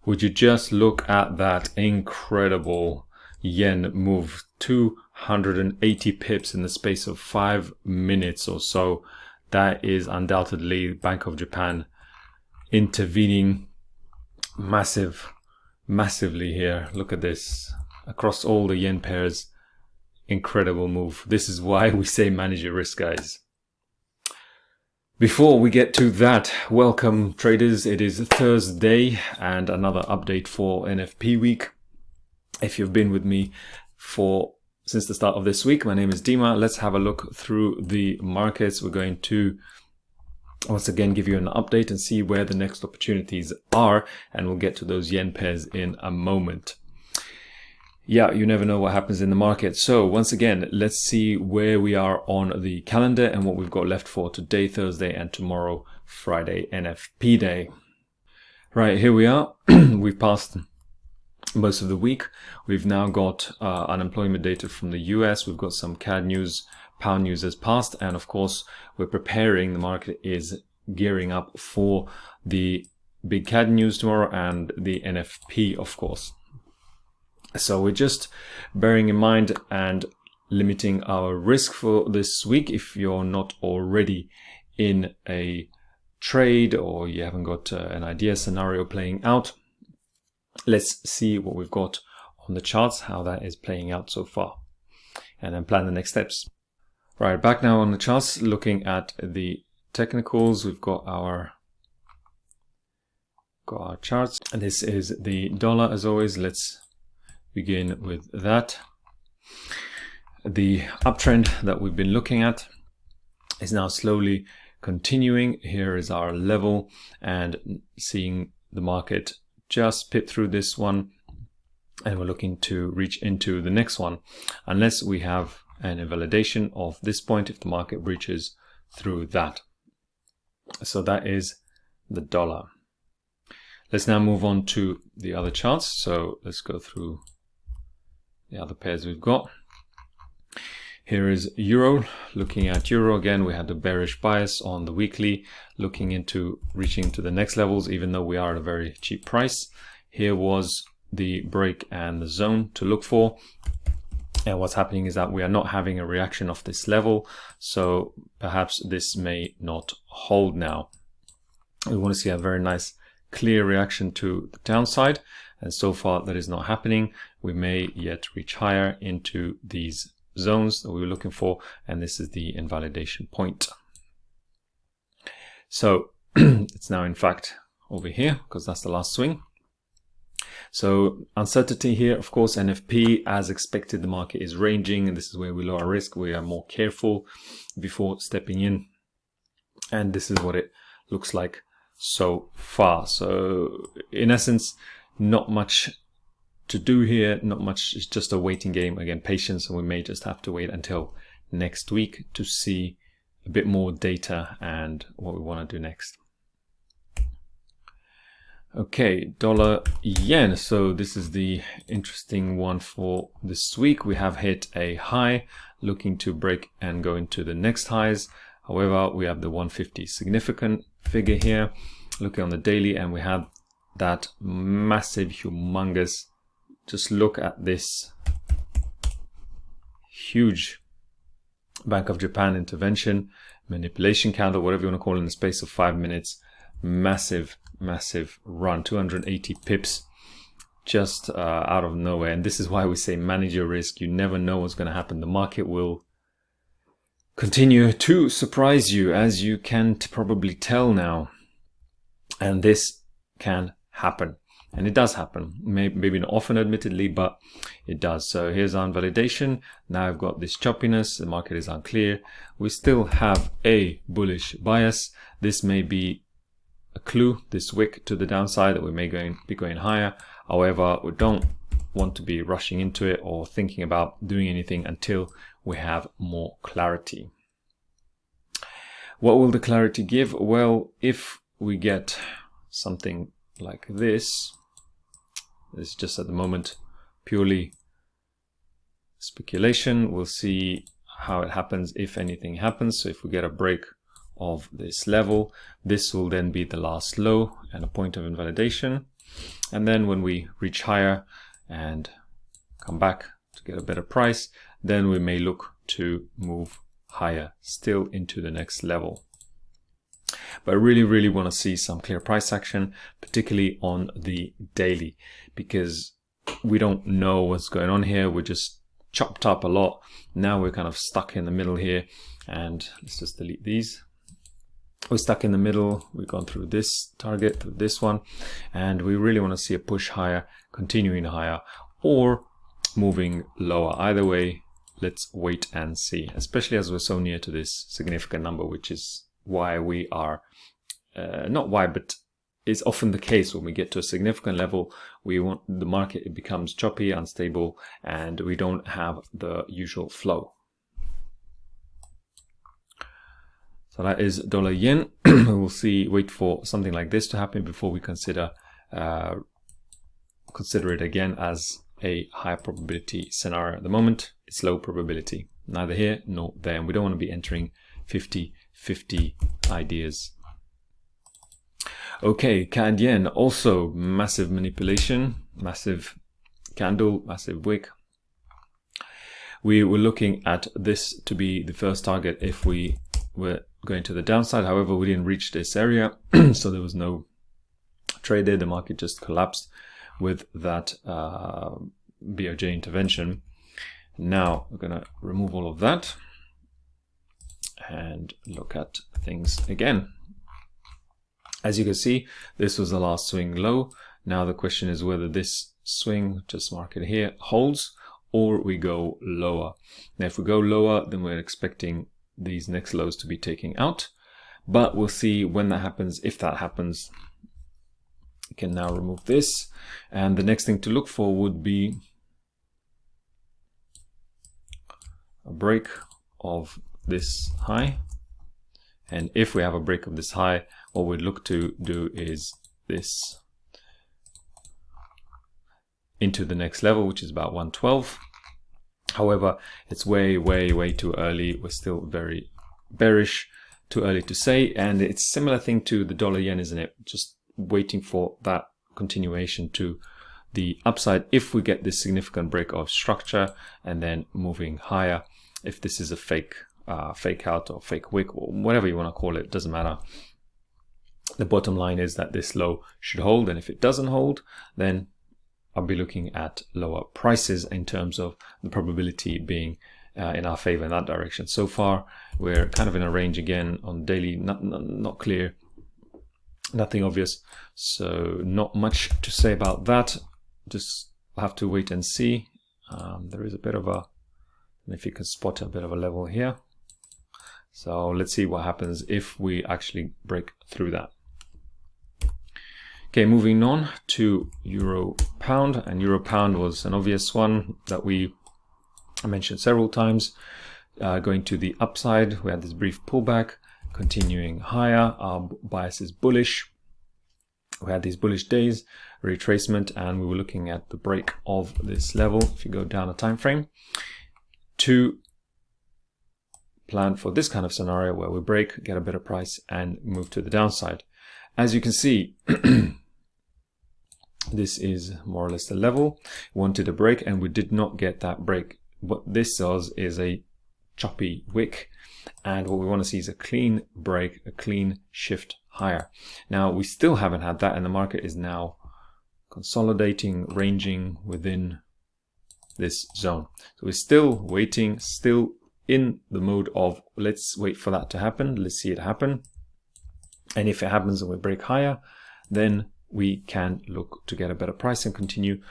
Would you just look at that incredible yen move, 280 pips in the space of 5 minutes or so. That is undoubtedly Bank of Japan intervening massively here. Look at this, across all the yen pairs. Incredible move. This is why we say manage your risk, guys. Before we get to that, welcome traders. It is Thursday and another update for NFP week. If you've been with me since the start of this week, my name is Dima. Let's have a look through the markets. We're going to once again give you an update and see where the next opportunities are, and we'll get to those yen pairs in a moment. Yeah, you never know what happens in the market. So once again, let's see where we are on the calendar and what we've got left for today, Thursday, and tomorrow, Friday, NFP day. Right, here we are. We've passed most of the week. We've now got unemployment data from the US. We've got some CAD news, pound news has passed. And of course, we're preparing, the market is gearing up for the big CAD news tomorrow and the NFP, of course. So we're just bearing in mind and limiting our risk for this week. If you're not already in a trade or you haven't got an idea scenario playing out, let's see what we've got on the charts, how that is playing out so far, and then plan the next steps. Right, back now on the charts, looking at the technicals. We've got our charts, and this is the dollar as always. Let's begin with that. The uptrend that we've been looking at is now slowly continuing. Here is our level, and seeing the market just pip through this one, and we're looking to reach into the next one unless we have an invalidation of this point, if the market breaches through that. So that is the dollar. Let's now move on to the other charts. So let's go through the other pairs we've got. Here is euro. Looking at euro again, we had a bearish bias on the weekly, looking into reaching to the next levels, even though we are at a very cheap price. Here was the break and the zone to look for. And what's happening is that we are not having a reaction of this level, so perhaps this may not hold now. We want to see a very nice clear reaction to the downside, and so far that is not happening. We may yet reach higher into these zones that we were looking for, and this is the invalidation point. So it's now in fact over here, because that's the last swing. So uncertainty here, of course. NFP, as expected, the market is ranging, and this is where we lower risk. We are more careful before stepping in, and this is what it looks like so far. So in essence, not much to do here, not much. It's just a waiting game. Again, patience, and we may just have to wait until next week to see a bit more data and what we want to do next. Okay, dollar yen. So this is the interesting one for this week. We have hit a high, looking to break and go into the next highs. However, we have the 150 significant figure here, looking on the daily, and we have that massive, humongous, just look at this huge Bank of Japan intervention, manipulation candle, whatever you want to call it, in the space of 5 minutes. Massive run, 280 pips just out of nowhere. And this is why we say manage your risk. You never know what's going to happen. The market will continue to surprise you, as you can probably tell now, and this can happen, and it does happen. Maybe not often, admittedly, but it does. So here's our validation. Now I've got this choppiness, the market is unclear. We still have a bullish bias. This may be a clue, this wick to the downside, that we may be going higher. However, we don't want to be rushing into it or thinking about doing anything until we have more clarity. What will the clarity give? Well, if we get something like this, it's just at the moment purely speculation. We'll see how it happens, if anything happens. So if we get a break of this level, this will then be the last low and a point of invalidation. And then when we reach higher and come back to get a better price, then we may look to move higher still into the next level. But I really want to see some clear price action, particularly on the daily, because we don't know what's going on here. We're just chopped up a lot. Now we're kind of stuck in the middle here, and let's just delete these. We're stuck in the middle. We've gone through this target, through this one, and we really want to see a push higher, continuing higher, or moving lower. Either way, let's wait and see, especially as we're so near to this significant number, which is why we are, not why, but it's often the case when we get to a significant level, we want the market, it becomes choppy, unstable, and we don't have the usual flow. So that is dollar yen. We'll see, wait for something like this to happen before we consider it again as a high probability scenario. At the moment, it's low probability, neither here nor there, and we don't want to be entering 50-50 ideas. Okay, CAD yen, also massive manipulation, massive candle, massive wick. We were looking at this to be the first target if we were going to the downside. However, we didn't reach this area, so there was no trade there. The market just collapsed with that BOJ intervention. Now we're going to remove all of that and look at things again. As you can see, this was the last swing low. Now the question is whether this swing, just mark it here, holds, or we go lower. Now if we go lower, then we're expecting these next lows to be taken out, but we'll see when that happens. If that happens, you can now remove this, and the next thing to look for would be a break of this high. And if we have a break of this high, what we'd look to do is this into the next level, which is about 112. However, it's way too early. We're still very bearish, too early to say. And it's similar thing to the dollar yen, isn't it? Just waiting for that continuation to the upside if we get this significant break of structure, and then moving higher. If this is a fake out or fake wick or whatever you want to call it, doesn't matter. The bottom line is that this low should hold, and if it doesn't hold, then I'll be looking at lower prices in terms of the probability being in our favor in that direction. So far, we're kind of in a range again on daily, not clear, nothing obvious. So not much to say about that. Just have to wait and see. There is a bit of a, if you can spot a bit of a level here. So let's see what happens if we actually break through that. Okay, moving on to euro pound, and euro pound was an obvious one that I mentioned several times. Going to the upside, we had this brief pullback, continuing higher. Our bias is bullish. We had these bullish days, retracement, and we were looking at the break of this level. If you go down a time frame, to plan for this kind of scenario where we break, get a better price, and move to the downside. As you can see, this is more or less the level. We wanted a break, and we did not get that break. What this does is a choppy wick, and what we want to see is a clean break, a clean shift higher. Now we still haven't had that, and the market is now consolidating, ranging within this zone. So we're still waiting, still in the mode of let's wait for that to happen, let's see it happen. And if it happens and we break higher, then we can look to get a better price and continue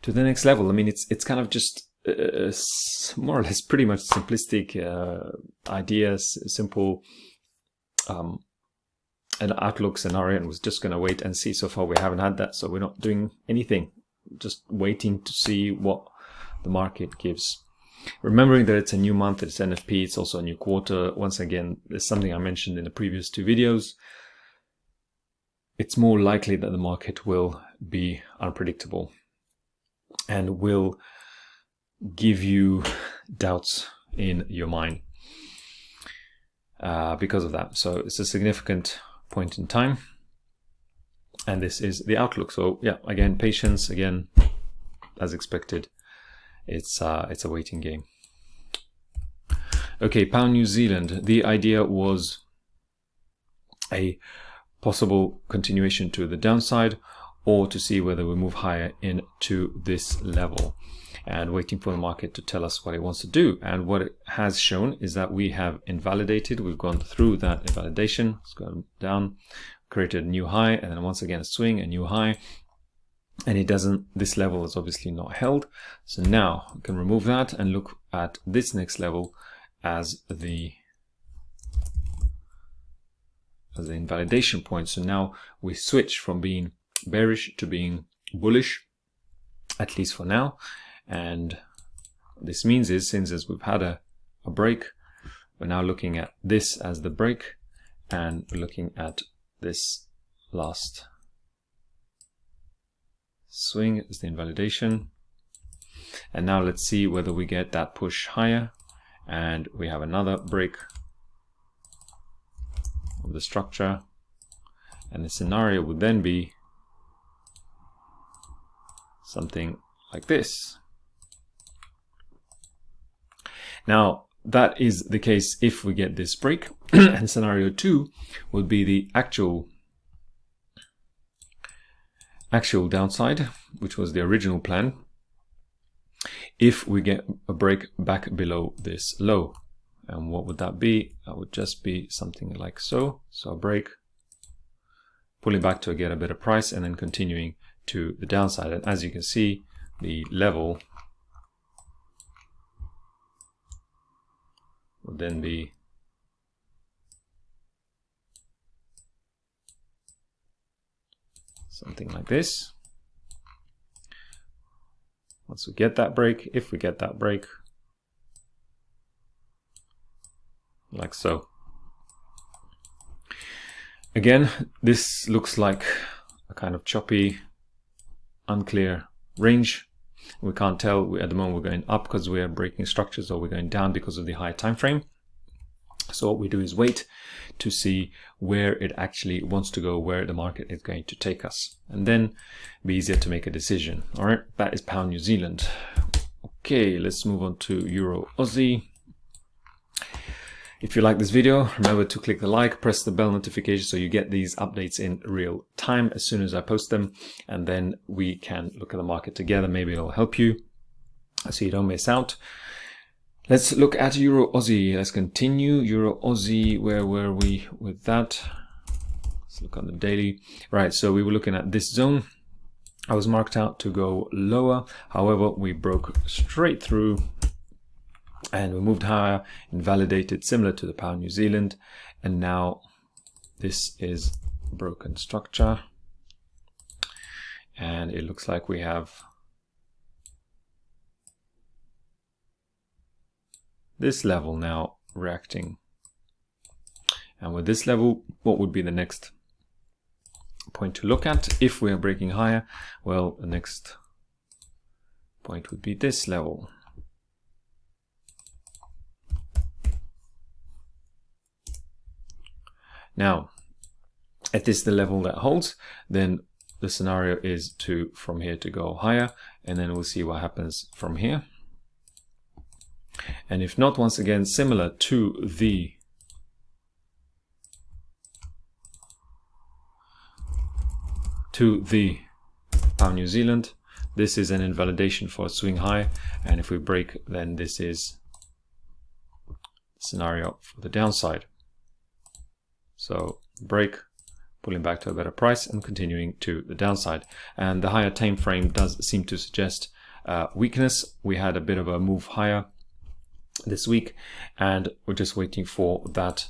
to the next level. I mean, it's kind of just more or less pretty much simplistic ideas, simple an outlook scenario, and was just going to wait and see. So far we haven't had that, so we're not doing anything, just waiting to see what the market gives. Remembering that it's a new month, it's NFP, it's also a new quarter. Once again, there's something I mentioned in the previous two videos. It's more likely that the market will be unpredictable and will give you doubts in your mind because of that. So it's a significant point in time. And this is the outlook. So yeah, again, patience, again, as expected, it's a waiting game. Okay, pound New Zealand. The idea was a possible continuation to the downside, or to see whether we move higher into this level, and waiting for the market to tell us what it wants to do. And what it has shown is that we have invalidated. We've gone through that invalidation. It's gone down, created a new high, and then once again a swing, a new high, and it doesn't, this level is obviously not held. So now we can remove that and look at this next level as the invalidation point. So now we switch from being bearish to being bullish, at least for now. And what this means is, since as we've had a break, we're now looking at this as the break, and we're looking at this last swing as the invalidation. And now let's see whether we get that push higher, and we have another break of the structure, and the scenario would then be something like this. Now that is the case if we get this break, and scenario 2 would be the actual downside, which was the original plan, if we get a break back below this low. And what would that be? That would just be something like so. So a break, pulling back to get a better price, and then continuing to the downside. And as you can see, the level would then be something like this. Once we get that break, if we get that break, like so. Again, this looks like a kind of choppy, unclear range. We can't tell. At the moment we're going up because we are breaking structures, or we're going down because of the higher time frame. So what we do is wait to see where it actually wants to go, where the market is going to take us, and then be easier to make a decision. All right, that is pound New Zealand. Okay, let's move on to Euro Aussie. If you like this video, remember to click the like, press the bell notification so you get these updates in real time as soon as I post them, and then we can look at the market together. Maybe it'll help you so you don't miss out. Let's look at Euro Aussie. Let's continue. Euro Aussie, where were we with that? Let's look on the daily. Right, so we were looking at this zone. I was marked out to go lower. However, we broke straight through and we moved higher, invalidated, similar to the pound New Zealand. And now this is broken structure. And it looks like we have this level now reacting. And with this level, what would be the next point to look at if we are breaking higher? Well, the next point would be this level. Now, if this is the level that holds, then the scenario is to from here to go higher, and then we'll see what happens from here. And if not, once again, similar to the pound New Zealand, this is an invalidation for a swing high, and if we break, then this is scenario for the downside. So break, pulling back to a better price, and continuing to the downside. And the higher time frame does seem to suggest weakness. We had a bit of a move higher this week, and we're just waiting for that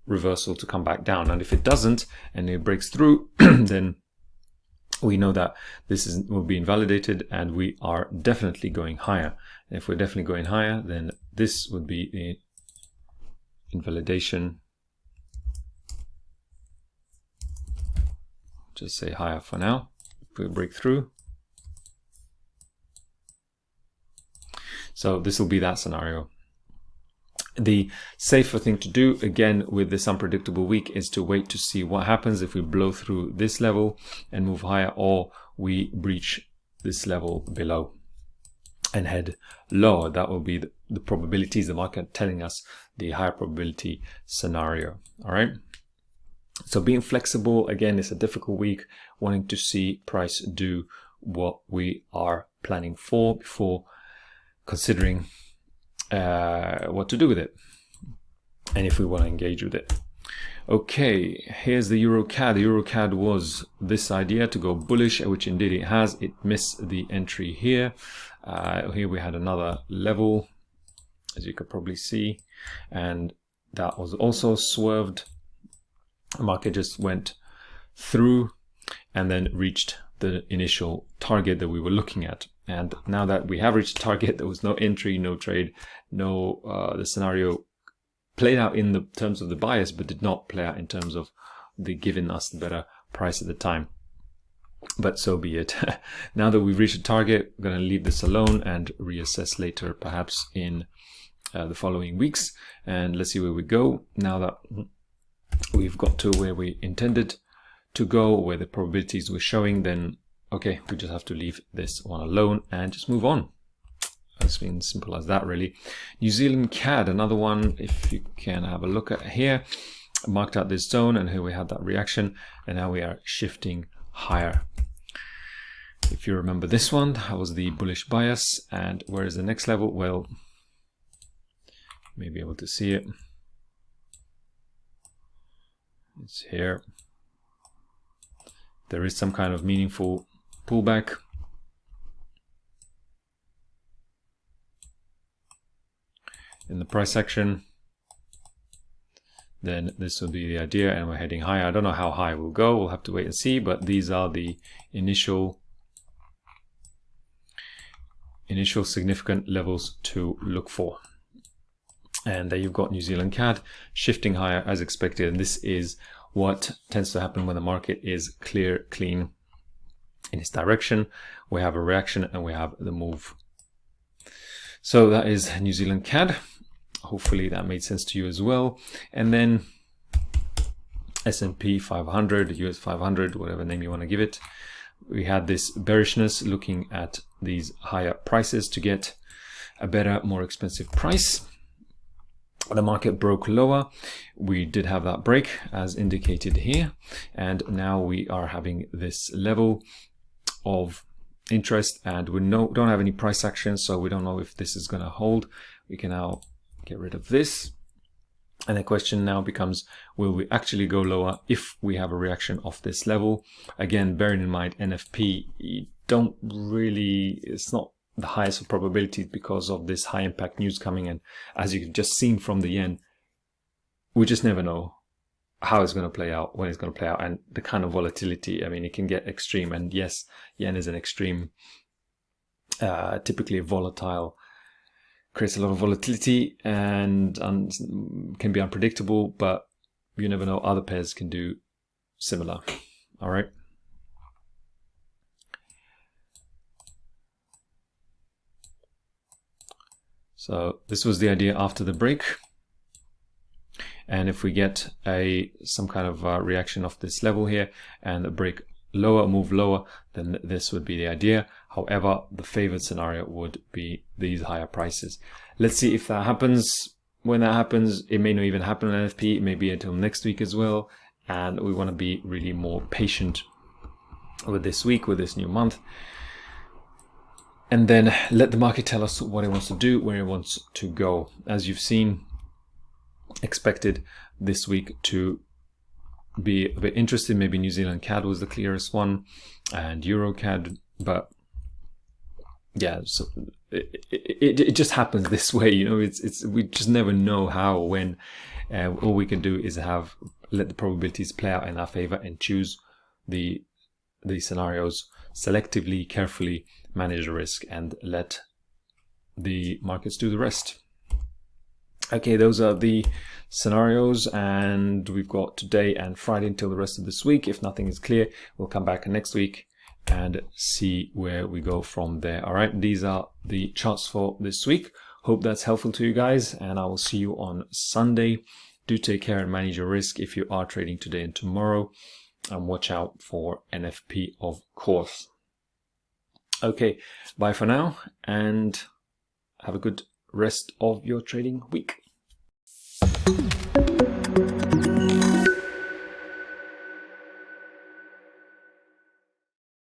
reversal to come back down. And if it doesn't and it breaks through, then we know that this will be invalidated, and we are definitely going higher. And if we're definitely going higher, then this would be the invalidation. Just say higher for now. If we break through, so this will be that scenario. The safer thing to do, again, with this unpredictable week is to wait to see what happens if we blow through this level and move higher, or we breach this level below and head lower. That will be the probabilities, the market telling us the higher probability scenario. All right. So being flexible, again, it's a difficult week, wanting to see price do what we are planning for before considering what to do with it and if we want to engage with it. Okay, here's the EuroCAD. The EuroCAD was this idea to go bullish, which indeed it has. It missed the entry here. Here we had another level, as you could probably see, and that was also swerved. The market just went through and then reached the initial target that we were looking at. And now that we have reached the target, there was no entry, no trade, the scenario played out in the terms of the bias, but did not play out in terms of the giving us the better price at the time. But so be it. Now that we've reached the target, we're going to leave this alone and reassess later, perhaps in the following weeks. And let's see where we go. Now that we've got to where we intended to go, where the probabilities were showing, then okay, we just have to leave this one alone and just move on. It's been simple as that, really. New Zealand CAD, another one, if you can have a look at here, marked out this zone, and here we had that reaction, and now we are shifting higher. If you remember this one, that was the bullish bias. And where is the next level? Well, you may be able to see it. It's here. There is some kind of meaningful pullback. In the price action, then this will be the idea, and we're heading higher. I don't know how high we'll go. We'll have to wait and see, but these are the initial significant levels to look for. And there you've got New Zealand CAD shifting higher as expected, and this is what tends to happen when the market is clean in its direction. We have a reaction and we have the move. So that is New Zealand CAD. Hopefully that made sense to you as well. And then S&P 500, US 500, whatever name you want to give it. We had this bearishness looking at these higher prices to get a better, more expensive price. The market broke lower. We did have that break as indicated here. And now we are having this level of interest, and we don't have any price action, so we don't know if this is going to hold. We can now get rid of this, and the question now becomes, will we actually go lower if we have a reaction off this level? Again, bearing in mind NFP, it's not the highest of probabilities because of this high impact news coming in. As you've just seen from the yen, we just never know how it's going to play out, when it's going to play out, and the kind of volatility. I mean, it can get extreme, and yes, yen is an extreme, typically volatile, creates a lot of volatility and can be unpredictable, but you never know, other pairs can do similar. All right. So this was the idea after the break. And if we get some kind of reaction off this level here and a break lower, move lower, then this would be the idea. However, the favored scenario would be these higher prices. Let's see if that happens. When that happens, it may not even happen on NFP. It may be until next week as well. And we want to be really more patient with this week, with this new month. And then let the market tell us what it wants to do, where it wants to go. As you've seen, expected this week to be a bit interesting. Maybe New Zealand CAD was the clearest one, and Euro CAD, but yeah, so it just happens this way, you know. We just never know how or when. All we can do is let the probabilities play out in our favor and choose the scenarios selectively, carefully, manage the risk, and let the markets do the rest. Okay, those are the scenarios, and we've got today and Friday until the rest of this week. If nothing is clear, we'll come back next week and see where we go from there. All right, these are the charts for this week. Hope that's helpful to you guys, and I will see you on Sunday. Do take care and manage your risk if you are trading today and tomorrow, and watch out for NFP, of course. Okay, bye for now, and have a good rest of your trading week.